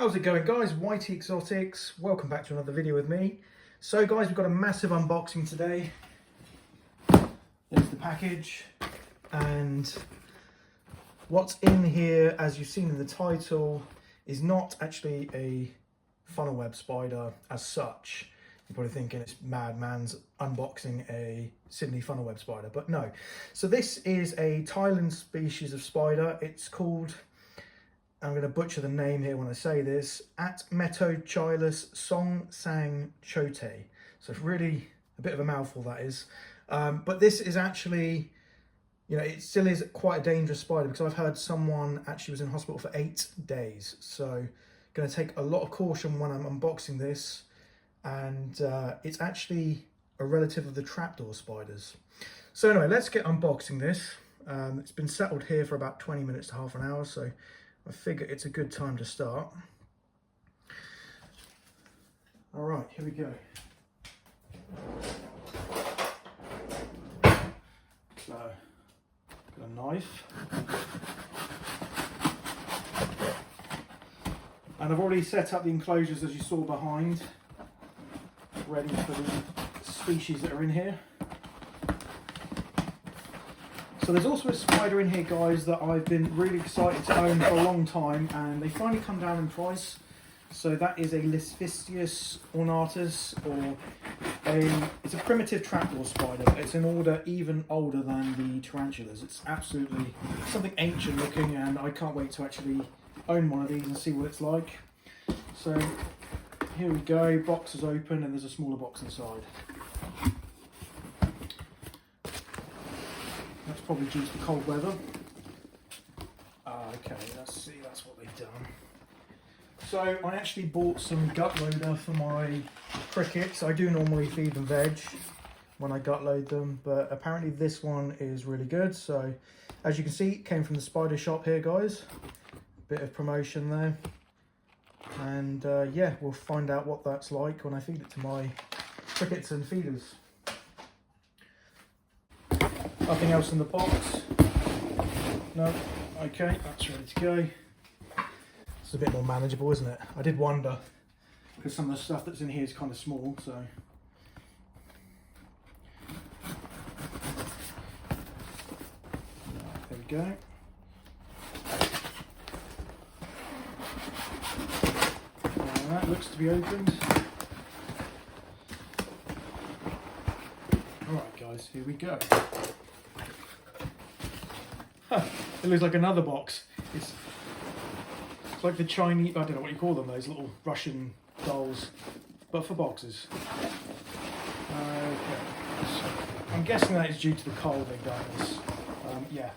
How's it going, guys? Whitey Exotics, welcome back to another video with me. So guys, we've got a massive unboxing today. There's the package, and what's in here, as you've seen in the title, is not actually a funnel web spider as such. You're probably thinking it's madman's unboxing a Sydney funnel web spider, but no. So this is a Thailand species of spider. It's called, I'm going to butcher the name here when I say this, Atmetochilus songsangchotei. So it's really a bit of a mouthful, that is. But this is actually, you know, it still is quite a dangerous spider, because I've heard someone actually was in hospital for 8 days. So going to take a lot of caution when I'm unboxing this. And it's actually a relative of the Trapdoor spiders. So anyway, let's get unboxing this. It's been settled here for about 20 minutes to half an hour, so I figure it's a good time to start. All right, here we go. So, got a knife. And I've already set up the enclosures, as you saw behind, ready for the species that are in here. So there's also a spider in here, guys, that I've been really excited to own for a long time, and they finally come down in price. So that is a Liphistius ornatus, or it's a primitive trapdoor spider. It's an order even older than the tarantulas. It's absolutely something ancient looking, and I can't wait to actually own one of these and see what it's like. So here we go, box is open and there's a smaller box inside. That's probably due to the cold weather. Okay, let's see, that's what they've done. So I actually bought some gut loader for my crickets. I do normally feed them veg when I gut load them, but apparently this one is really good. So as you can see, it came from the spider shop here, guys. Bit of promotion there. And yeah, we'll find out what that's like when I feed it to my crickets and feeders. Nothing else in the box. No. Okay, that's ready to go. It's a bit more manageable, isn't it? I did wonder, because some of the stuff that's in here is kind of small, so. There we go. That looks to be opened. Alright guys, here we go. Huh, it looks like another box. It's like the Chinese, I don't know what you call them, those little Russian dolls, but for boxes. Okay, so I'm guessing that is due to the cold they've done this. Yeah,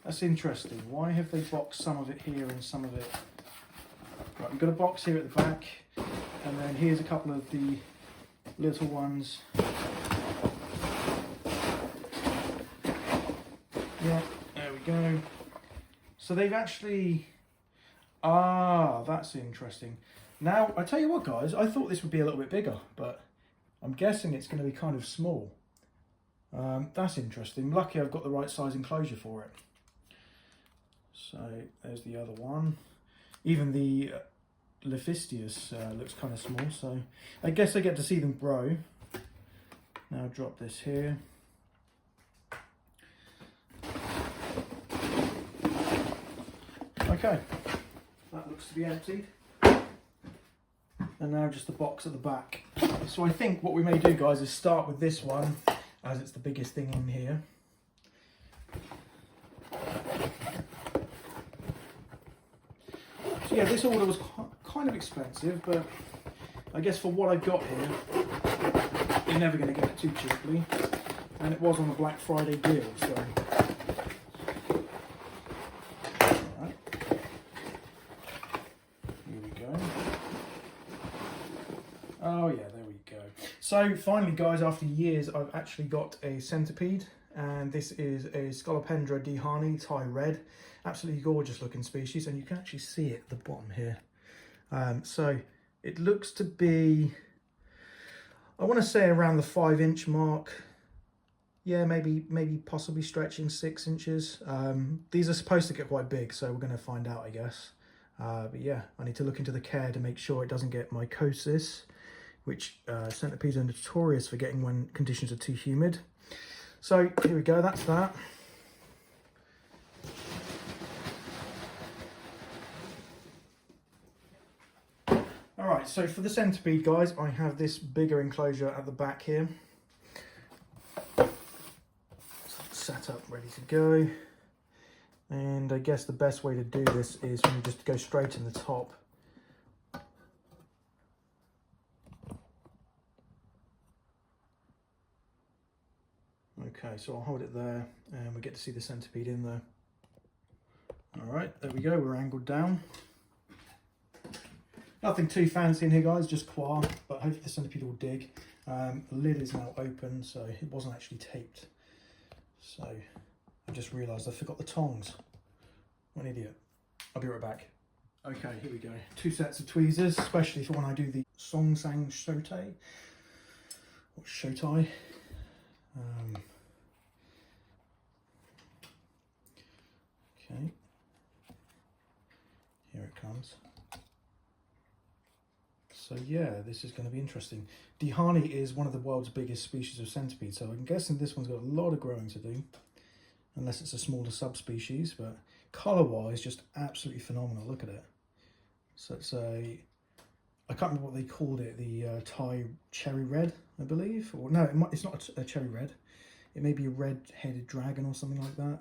that's interesting. Why have they boxed some of it here and some of it? Right, we've got a box here at the back, and then here's a couple of the little ones. Yeah, there we go. So they've actually, that's interesting. Now, I tell you what, guys, I thought this would be a little bit bigger, but I'm guessing it's going to be kind of small. That's interesting. Lucky I've got the right size enclosure for it. So there's the other one. Even the Liphistius looks kind of small, so I guess I get to see them grow. Now drop this here. Okay, that looks to be emptied. And now just the box at the back. So I think what we may do, guys, is start with this one, as it's the biggest thing in here. So yeah, this order was kind of expensive, but I guess for what I got here, you're never going to get it too cheaply. And it was on a Black Friday deal, so. Alright. Here we go. Oh yeah, there we go. So finally, guys, after years, I've actually got a centipede. And this is a Scolopendra dehaani, Thai red. Absolutely gorgeous looking species, and you can actually see it at the bottom here. So it looks to be, I want to say around the 5-inch mark. Yeah, maybe possibly stretching 6 inches. These are supposed to get quite big, so we're going to find out, I guess. But yeah, I need to look into the care to make sure it doesn't get mycosis, which centipedes are notorious for getting when conditions are too humid. So here we go, that's that. Alright, so for the centipede, guys, I have this bigger enclosure at the back here. Set up, ready to go. And I guess the best way to do this is when you just go straight in the top. Okay, so I'll hold it there and we get to see the centipede in there. Alright, there we go, we're angled down. Nothing too fancy in here, guys, just coir, but hopefully the centipede will dig. The lid is now open, so it wasn't actually taped. So I just realised I forgot the tongs. What an idiot. I'll be right back. Okay, here we go. 2 sets of tweezers, especially for when I do the songsangchotei or chotei. Okay, here it comes. So yeah, this is going to be interesting. Dehaani is one of the world's biggest species of centipede, so I'm guessing this one's got a lot of growing to do, unless it's a smaller subspecies, but colour-wise, just absolutely phenomenal. Look at it. So it's a, I can't remember what they called it, the Thai cherry red, I believe, or no, it's not a cherry red. It may be a red-headed dragon or something like that.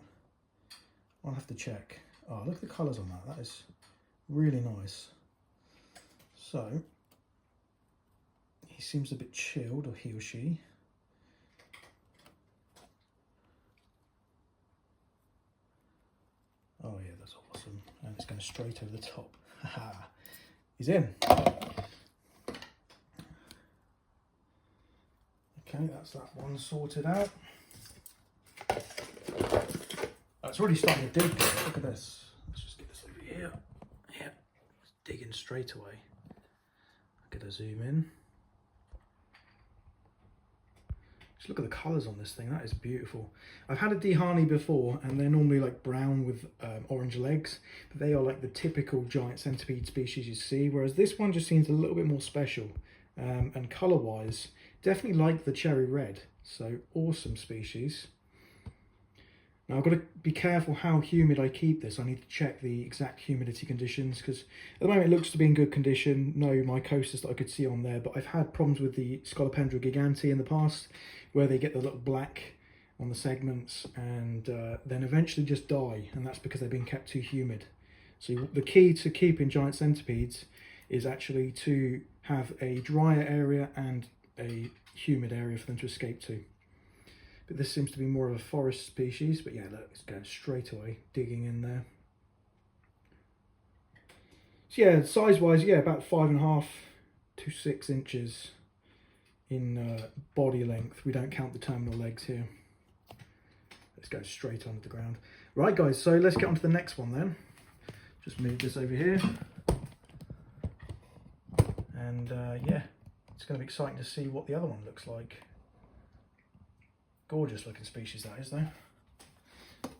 I'll have to check. Oh, look at the colours on that. That is really nice. So he seems a bit chilled, or he or she. Oh yeah, that's awesome. And it's going straight over the top. Haha. He's in. Okay, that's that one sorted out. It's already starting to dig. Look at this. Let's just get this over here. Yeah, it's digging straight away. I'm gonna zoom in. Just look at the colours on this thing. That is beautiful. I've had a dehaani before, and they're normally like brown with orange legs, but they are like the typical giant centipede species you see. Whereas this one just seems a little bit more special, and colour-wise, definitely like the cherry red. So awesome species. Now I've got to be careful how humid I keep this. I need to check the exact humidity conditions, because at the moment it looks to be in good condition. No mycosis that I could see on there, but I've had problems with the Scolopendra gigantea in the past, where they get the little black on the segments and then eventually just die, and that's because they've been kept too humid. So the key to keeping giant centipedes is actually to have a drier area and a humid area for them to escape to. But this seems to be more of a forest species. But yeah, look, it's going straight away, digging in there. So yeah, size-wise, yeah, about 5.5 to 6 inches in body length. We don't count the terminal legs here. Let's go straight onto the ground. Right, guys, so let's get on to the next one then. Just move this over here. And yeah, it's going to be exciting to see what the other one looks like. Gorgeous looking species that is, though.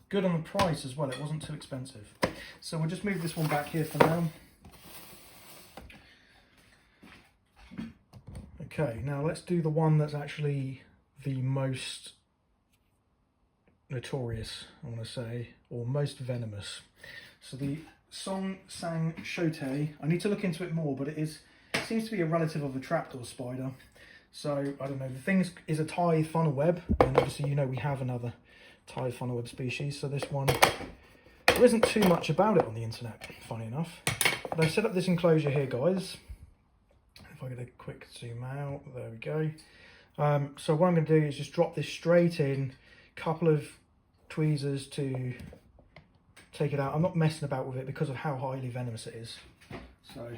Good on the price as well, it wasn't too expensive. So we'll just move this one back here for now. Okay, now let's do the one that's actually the most notorious, I want to say, or most venomous. So the songsangchotei, I need to look into it more, but it seems to be a relative of the trapdoor spider. So, I don't know, the thing is a Thai funnel web, and obviously you know we have another Thai funnel web species, so this one, there isn't too much about it on the internet, funny enough. But I've set up this enclosure here, guys. If I get a quick zoom out, there we go. So what I'm going to do is just drop this straight in, couple of tweezers to take it out. I'm not messing about with it because of how highly venomous it is. So,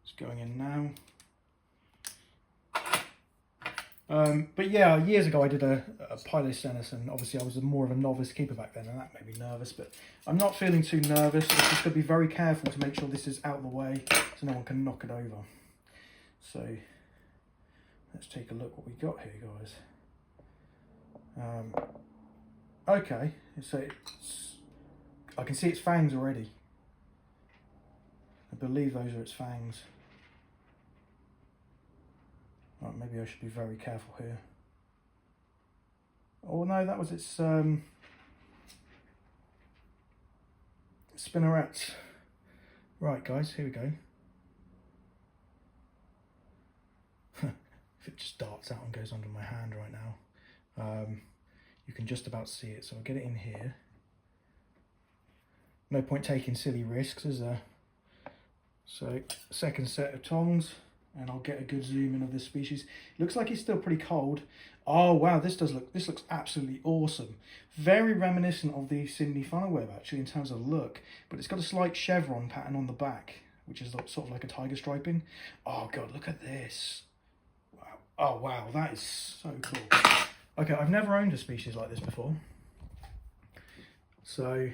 it's going in now. But yeah, years ago I did a Pilocenis, and obviously I was more of a novice keeper back then, and that made me nervous, but I'm not feeling too nervous. I'm just going to be very careful to make sure this is out of the way so no one can knock it over. So let's take a look what we got here, guys. Okay, so I can see its fangs already. I believe those are its fangs. Right, maybe I should be very careful here. Oh no, that was its spinnerets. Right guys, here we go. If it just darts out and goes under my hand right now. You can just about see it, so I'll get it in here. No point taking silly risks, is there? So, second set of tongs, and I'll get a good zoom in of this species. Looks like it's still pretty cold. Oh wow, this looks absolutely awesome. Very reminiscent of the Sydney funnel web actually in terms of look, but it's got a slight chevron pattern on the back, which is sort of like a tiger striping. Oh god, look at this. Wow. Oh wow, that is so cool. Okay, I've never owned a species like this before. So,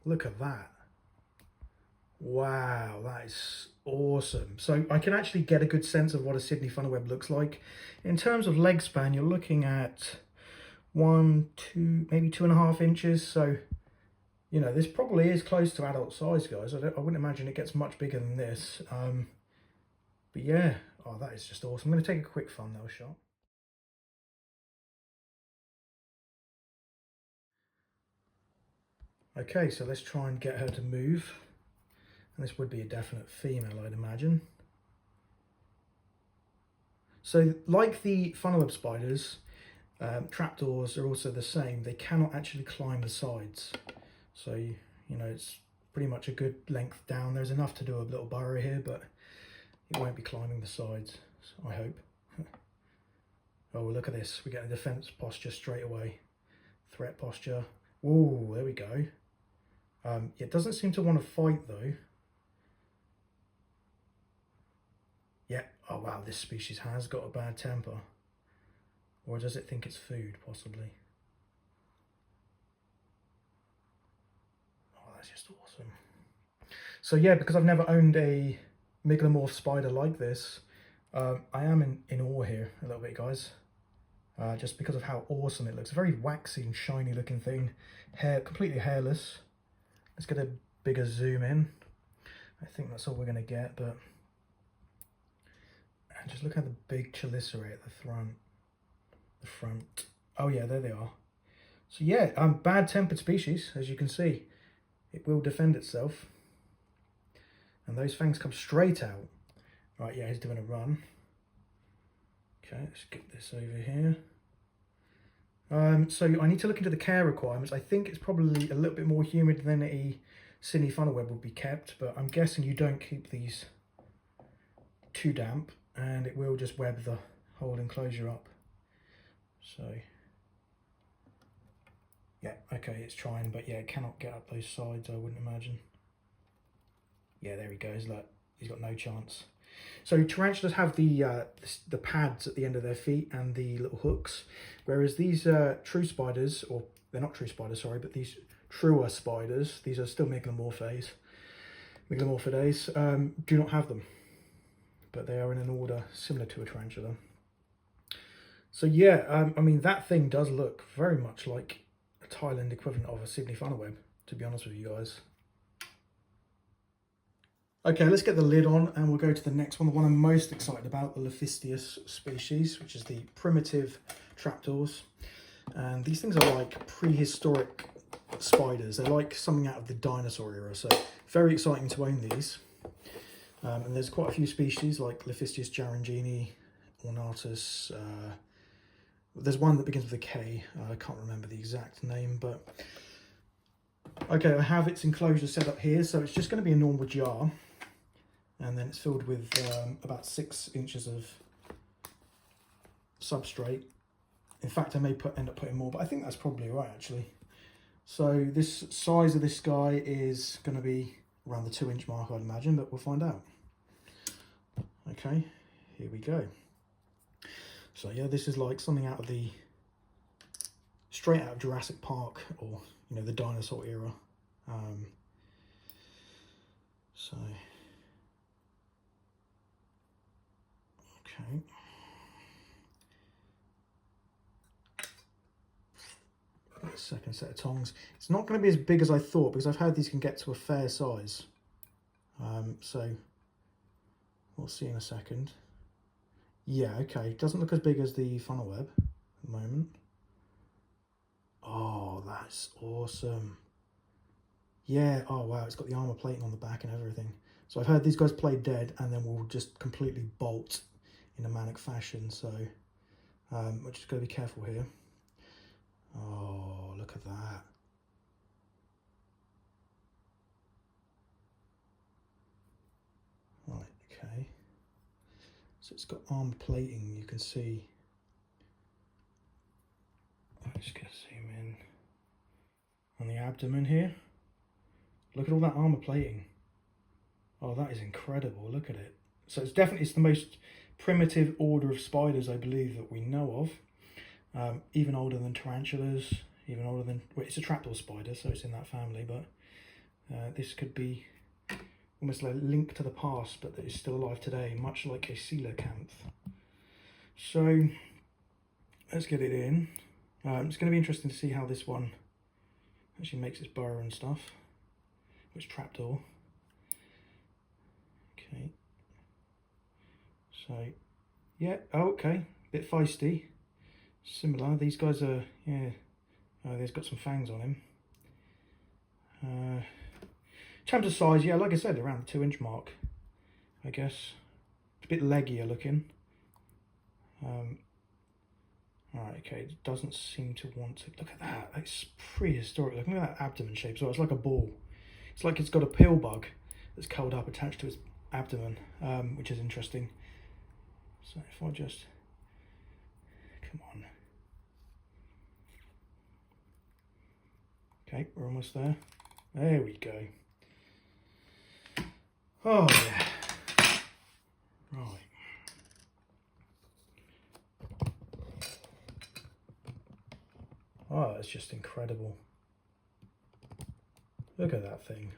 look at that. Wow, that is awesome. So I can actually get a good sense of what a Sydney funnel web looks like. In terms of leg span, you're looking at 1, 2, maybe 2.5 inches. So, you know, this probably is close to adult size, guys. I wouldn't imagine it gets much bigger than this. But yeah, oh, that is just awesome. I'm going to take a quick thumbnail shot. Okay, so let's try and get her to move. And this would be a definite female, I'd imagine. So, like the funnel web spiders, trapdoors are also the same. They cannot actually climb the sides. So, you know, it's pretty much a good length down. There's enough to do a little burrow here, but it won't be climbing the sides, I hope. Oh, well, look at this. We get a defense posture straight away. Threat posture. Ooh, there we go. It doesn't seem to want to fight though. Yeah, oh wow, this species has got a bad temper. Or does it think it's food, possibly? Oh, that's just awesome. So yeah, because I've never owned a myglamorph spider like this, I am in awe here a little bit, guys. Just because of how awesome it looks. A very waxy and shiny looking thing. Hair, completely hairless. Let's get a bigger zoom in. I think that's all we're going to get, but... And just look at the big chelicerae at the front. Oh yeah, there they are. So yeah, bad-tempered species, as you can see. It will defend itself. And those fangs come straight out. Right, yeah, he's doing a run. Okay, let's get this over here. So I need to look into the care requirements. I think it's probably a little bit more humid than a Sydney funnel web would be kept, but I'm guessing you don't keep these too damp, and it will just web the whole enclosure up. So yeah, okay, it's trying, but yeah, it cannot get up those sides, I wouldn't imagine. Yeah, there he goes. Look, he's got no chance. So tarantulas have the pads at the end of their feet and the little hooks, whereas these true spiders, or they're not true spiders, sorry, but these truer spiders, these are still myglamorphidae, do not have them, but they are in an order similar to a tarantula. So yeah, I mean, that thing does look very much like a Thailand equivalent of a Sydney funnel web, to be honest with you guys. Okay, let's get the lid on and we'll go to the next one, the one I'm most excited about, the Liphistius species, which is the primitive trapdoors. And these things are like prehistoric spiders. They're like something out of the dinosaur era, so very exciting to own these. And there's quite a few species like Liphistius jarangini, ornatus. There's one that begins with a K. I can't remember the exact name, but... Okay, I have its enclosure set up here, so it's just going to be a normal jar. And then it's filled with about 6 inches of substrate. In fact, I may end up putting more, but I think that's probably right, actually. So this size of this guy is going to be around the 2-inch mark, I'd imagine, but we'll find out. Okay, here we go. So yeah, this is like something out of straight out of Jurassic Park, or, you know, the dinosaur era. So... Okay. The second set of tongs. It's not going to be as big as I thought, because I've heard these can get to a fair size. So we'll see in a second. Yeah, okay, doesn't look as big as the funnel web at the moment. Oh, that's awesome. Yeah, oh wow, it's got the armor plating on the back and everything. So I've heard these guys play dead and then will just completely bolt in a manic fashion, so we're just got to be careful here. Oh, look at that. Right, okay. So it's got armor plating, you can see. I'm just going to zoom in on the abdomen here. Look at all that armor plating. Oh, that is incredible. Look at it. So it's the most primitive order of spiders, I believe, that we know of. Even older than tarantulas, even older than... Well, it's a trapdoor spider, so it's in that family, but this could be almost like a link to the past, but that is still alive today, much like a coelacanth. So let's get it in. It's going to be interesting to see how this one actually makes its burrow and stuff. Which trapdoor? Okay. So, yeah. Oh, okay. Bit feisty. Similar. These guys are, yeah. Oh, there's got some fangs on him. In terms of size, yeah, like I said, around the 2-inch mark, I guess. It's a bit leggier looking. Alright, okay, it doesn't seem to want to... Look at that, it's prehistoric. Look at that abdomen shape. So it's like a ball. It's like it's got a pill bug that's curled up attached to its abdomen, which is interesting. So if I just... Come on. Okay, we're almost there. There we go. Oh, yeah. Right. Oh, that's just incredible. Look at that thing.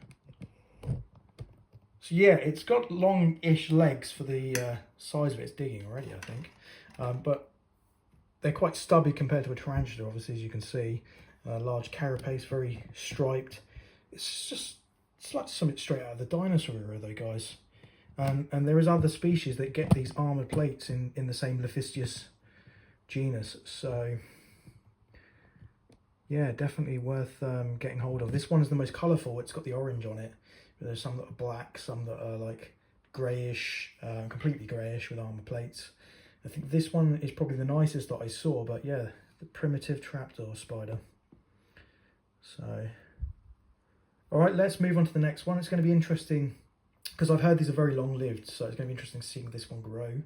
So yeah, it's got long-ish legs for the size of its digging already, I think. But they're quite stubby compared to a tarantula, obviously, as you can see. Large carapace, very striped. It's like something straight out of the dinosaur era, though, guys. And there is other species that get these armoured plates in the same Liphistius genus. So yeah, definitely worth getting hold of. This one is the most colourful. It's got the orange on it. There's some that are black, some that are like greyish, completely greyish with armour plates. I think this one is probably the nicest that I saw, but yeah, the primitive trapdoor spider. So, all right, let's move on to the next one. It's going to be interesting because I've heard these are very long-lived, so it's going to be interesting seeing this one grow.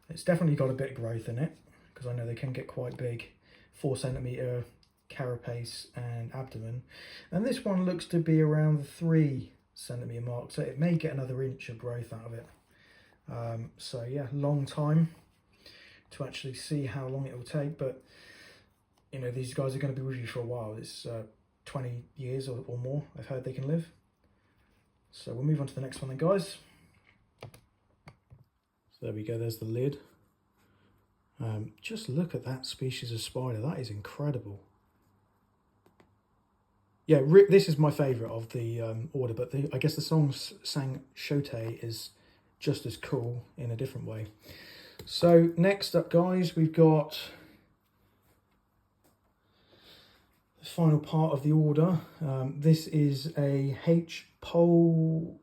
It's definitely got a bit of growth in it because I know they can get quite big, 4 centimetre carapace and abdomen, and this one looks to be around the 3 centimetre mark, so it may get another inch of growth out of it. So yeah, long time to actually see how long it will take, but you know, these guys are going to be with you for a while. It's 20 years or more I've heard they can live. So we'll move on to the next one then, guys. So there we go, there's the lid. Just look at that species of spider, that is incredible. Yeah, this is my favourite of the order, but I guess the songsangchotei is just as cool in a different way. So next up, guys, we've got the final part of the order. This is a Pulchripes.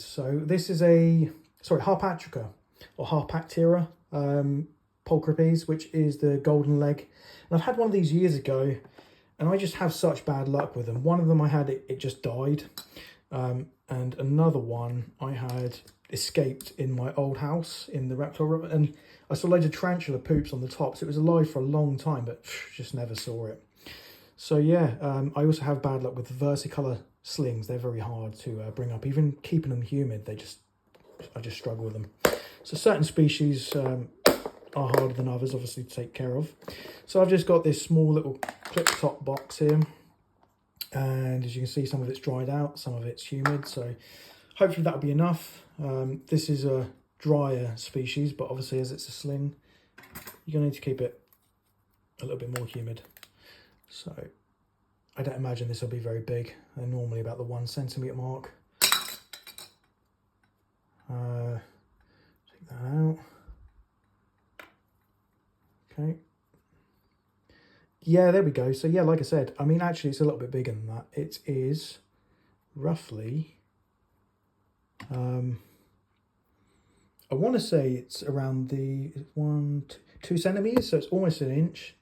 So this is a, Harpatrica or Harpactira Pulchripes, which is the golden leg. And I've had one of these years ago, and I just have such bad luck with them. One of them I had, it just died. And another one I had escaped in my old house in the reptile room, and I saw loads of tarantula poops on the top, so it was alive for a long time, but just never saw it. So yeah, I also have bad luck with the versicolor slings. They're very hard to bring up. Even keeping them humid, I just struggle with them. So certain species are harder than others, obviously, to take care of. So I've just got this small little clip top box here, and as you can see, some of it's dried out, some of it's humid, so hopefully that'll be enough. This is a drier species, but obviously as it's a sling, you're going to need to keep it a little bit more humid. So I don't imagine this will be very big. They're normally about the 1 centimetre mark. Take that out. Okay. Yeah, there we go. So yeah, like I said, I mean, actually it's a little bit bigger than that. It is roughly, I want to say it's around the 2 centimetres, so it's almost 1 inch.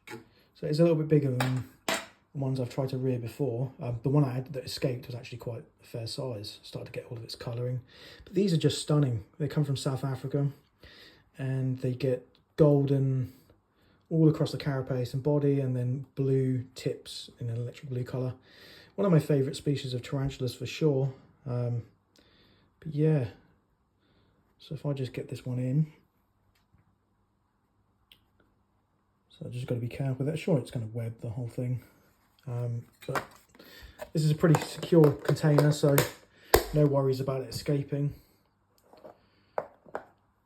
So it's a little bit bigger than the ones I've tried to rear before. The one I had that escaped was actually quite a fair size. Started to get all of its colouring. But these are just stunning. They come from South Africa and they get golden all across the carapace and body, and then blue tips in an electric blue colour. One of my favourite species of tarantulas for sure. But yeah, so if I just get this one in, so I just got to be careful with it. Sure, it's going to web the whole thing, but this is a pretty secure container, so no worries about it escaping.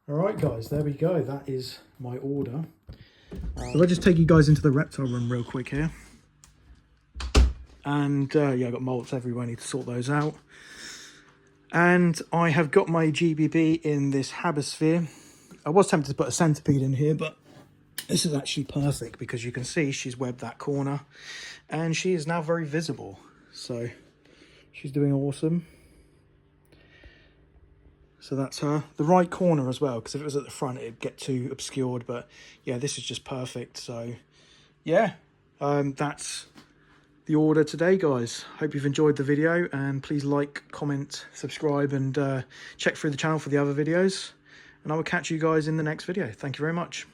All right, guys, there we go. That is my order. So I'll just take you guys into the reptile room real quick here. And yeah, I've got molts everywhere. I need to sort those out. And I have got my GBB in this Habosphere. I was tempted to put a centipede in here, but this is actually perfect because you can see she's webbed that corner and she is now very visible. So she's doing awesome. So that's her. The right corner as well, because if it was at the front, it'd get too obscured. But yeah, this is just perfect. So yeah, that's the order today, guys. Hope you've enjoyed the video, and please like, comment, subscribe, and check through the channel for the other videos. And I will catch you guys in the next video. Thank you very much.